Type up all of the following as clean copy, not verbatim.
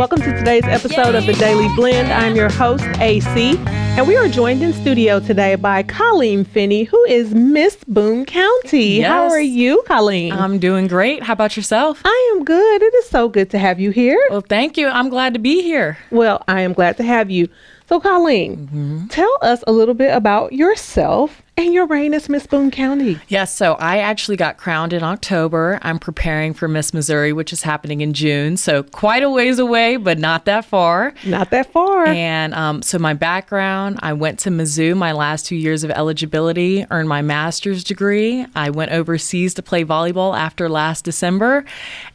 welcome to today's episode of The Daily Blend. I'm your host, AC, and we are joined in studio today by Colleen Finney, who is Miss Boone County. Yes. How are you, Colleen? I'm doing great. How about yourself? I am good. It is so good to have you here. Well, thank you. I'm glad to be here. Well, I am glad to have you. So, Colleen, tell us a little bit about yourself and your reign as Miss Boone County. Yes, so I actually got crowned in October. I'm preparing for Miss Missouri, which is happening in June. So quite a ways away, but not that far. Not that far. And so my background, I went to Mizzou my last 2 years of eligibility, earned my master's degree. I went overseas to play volleyball after last December.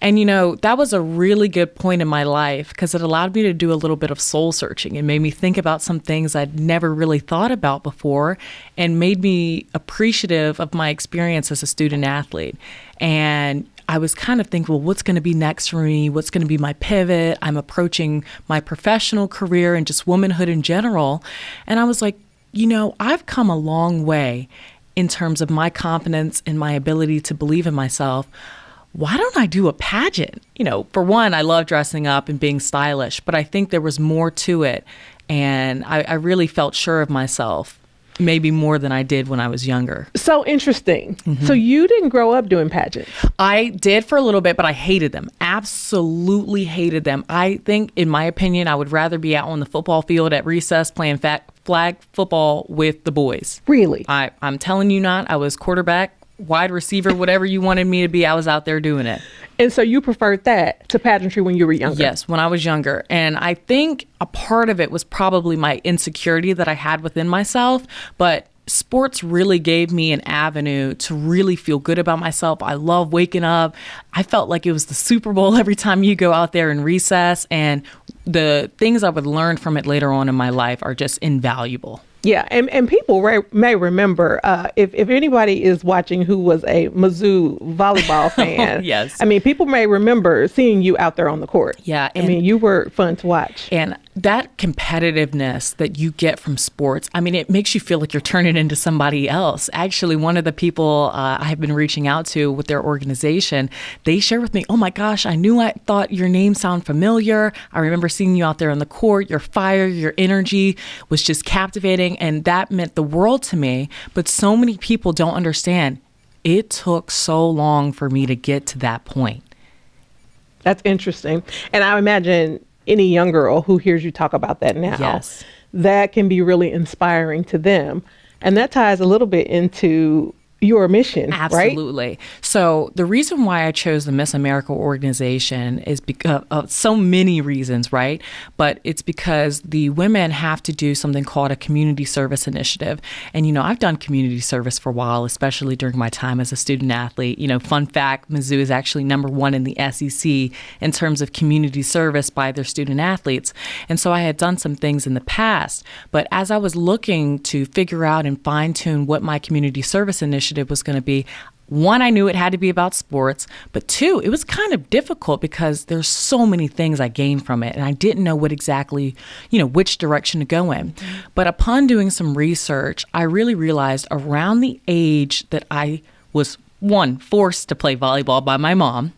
And, you know, that was a really good point in my life because it allowed me to do a little bit of soul searching. It made me think about some things I'd never really thought about before and made me appreciative of my experience as a student athlete. And I was kind of thinking, well, what's going to be next for me? What's going to be my pivot? I'm approaching my professional career and just womanhood in general. And I was like, you know, I've come a long way in terms of my confidence and my ability to believe in myself. Why don't I do a pageant? You know, for one, I love dressing up and being stylish, but I think there was more to it. And I really felt sure of myself. Maybe more than I did when I was younger. So interesting. So you didn't grow up doing pageants? I did for a little bit, but I hated them. Absolutely hated them. I think, in my opinion, I would rather be out on the football field at recess playing flag football with the boys. Really? I'm telling you not. I was quarterback, wide receiver, whatever you wanted me to be, I was out there doing it. And so you preferred that to pageantry when you were younger? Yes, when I was younger. And I think a part of it was probably my insecurity that I had within myself. But sports really gave me an avenue to really feel good about myself. I love waking up. I felt like it was the Super Bowl every time you go out there in recess. And the things I would learn from it later on in my life are just invaluable. Yeah, and people may remember, if anybody is watching who was a Mizzou volleyball fan, yes. I mean, people may remember seeing you out there on the court. Yeah. I mean, you were fun to watch. And that competitiveness that you get from sports, I mean, it makes you feel like you're turning into somebody else. Actually, one of the people I have been reaching out to with their organization, they share with me, oh my gosh, I thought your name sounded familiar. I remember seeing you out there on the court. Your fire, your energy was just captivating. And that meant the world to me. But so many people don't understand. It took so long for me to get to that point. That's interesting. And I imagine any young girl who hears you talk about that now, yes, that can be really inspiring to them. And that ties a little bit into your mission, absolutely. Right? So the reason why I chose the Miss America organization is because of so many reasons, right? But it's because the women have to do something called a community service initiative. And, you know, I've done community service for a while, especially during my time as a student athlete. You know, fun fact, Mizzou is actually #1 in the SEC in terms of community service by their student athletes. And so I had done some things in the past. But as I was looking to figure out and fine tune what my community service initiative was going to be, one, I knew it had to be about sports, but two, it was kind of difficult because there's so many things I gained from it and I didn't know what exactly, you know, which direction to go in. But upon doing some research, I really realized around the age that I was, one, forced to play volleyball by my mom,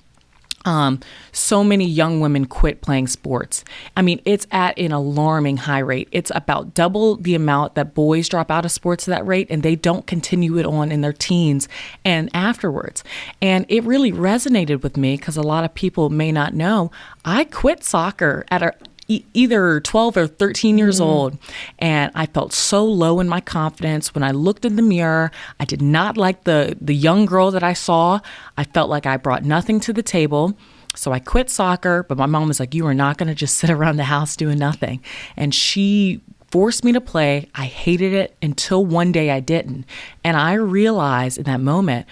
so many young women quit playing sports. I mean, it's at an alarming high rate. It's about double the amount that boys drop out of sports at that rate, and they don't continue it on in their teens and afterwards. And it really resonated with me because a lot of people may not know. I quit soccer at either 12 or 13 years old. And I felt so low in my confidence. When I looked in the mirror, I did not like the young girl that I saw. I felt like I brought nothing to the table. So I quit soccer, but my mom was like, you are not going to just sit around the house doing nothing. And she forced me to play. I hated it until one day I didn't. And I realized in that moment,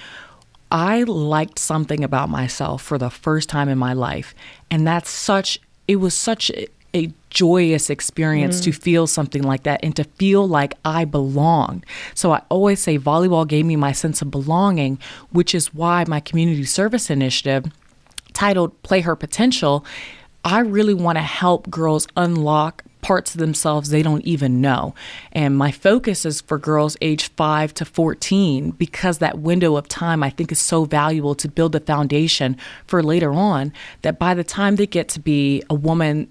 I liked something about myself for the first time in my life. And it was such a joyous experience to feel something like that and to feel like I belonged. So I always say volleyball gave me my sense of belonging, which is why my community service initiative titled Play Her Potential, I really want to help girls unlock parts of themselves they don't even know. And my focus is for girls age 5 to 14 because that window of time I think is so valuable to build a foundation for later on, that by the time they get to be a woman,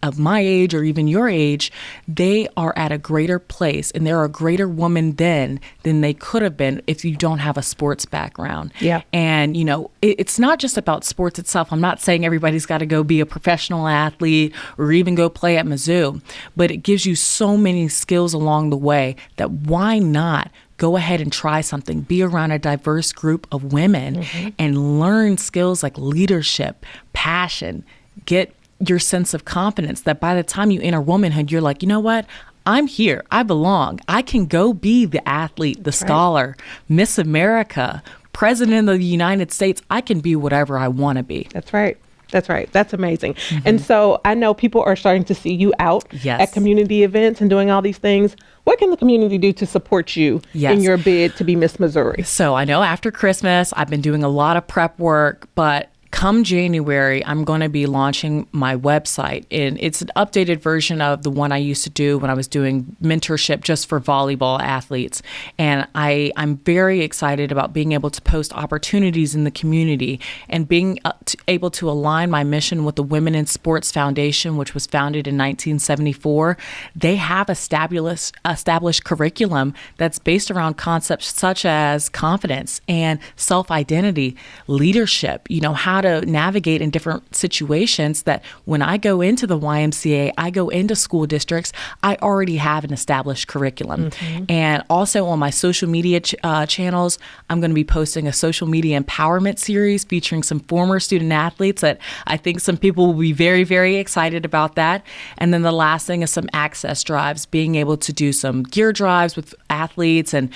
of my age or even your age, they are at a greater place and they're a greater woman then than they could have been if you don't have a sports background. Yeah. And, it's not just about sports itself. I'm not saying everybody's got to go be a professional athlete or even go play at Mizzou, but it gives you so many skills along the way that why not go ahead and try something, be around a diverse group of women and learn skills like leadership, passion, get your sense of confidence that by the time you enter womanhood, you're like, you know what? I'm here. I belong. I can go be the athlete, the scholar, Miss America, President of the United States. I can be whatever I want to be. That's right. That's right. That's amazing. And so I know people are starting to see you out at community events and doing all these things. What can the community do to support you in your bid to be Miss Missouri? So I know after Christmas, I've been doing a lot of prep work, but come January, I'm going to be launching my website, and it's an updated version of the one I used to do when I was doing mentorship just for volleyball athletes. And I'm very excited about being able to post opportunities in the community and being able to align my mission with the Women in Sports Foundation, which was founded in 1974. They have established curriculum that's based around concepts such as confidence and self-identity, leadership, how to navigate in different situations that when I go into the YMCA, I go into school districts, I already have an established curriculum. And also on my social media channels, I'm going to be posting a social media empowerment series featuring some former student athletes that I think some people will be very, very excited about that. And then the last thing is some access drives, being able to do some gear drives with athletes and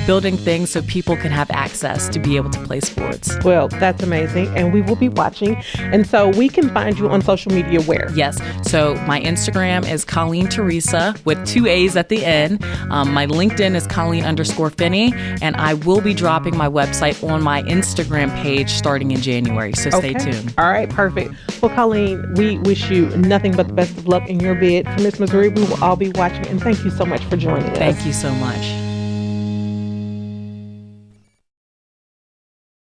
building things so people can have access to be able to play sports. Well, that's amazing. And we will be watching. And so we can find you on social media where? Yes. So my Instagram is Colleen Teresa with 2 A's at the end. My LinkedIn is Colleen_Finney. And I will be dropping my website on my Instagram page starting in January. So stay tuned. All right. Perfect. Well, Colleen, we wish you nothing but the best of luck in your bid for Miss Missouri. We will all be watching. And thank you so much for joining us. Thank you so much.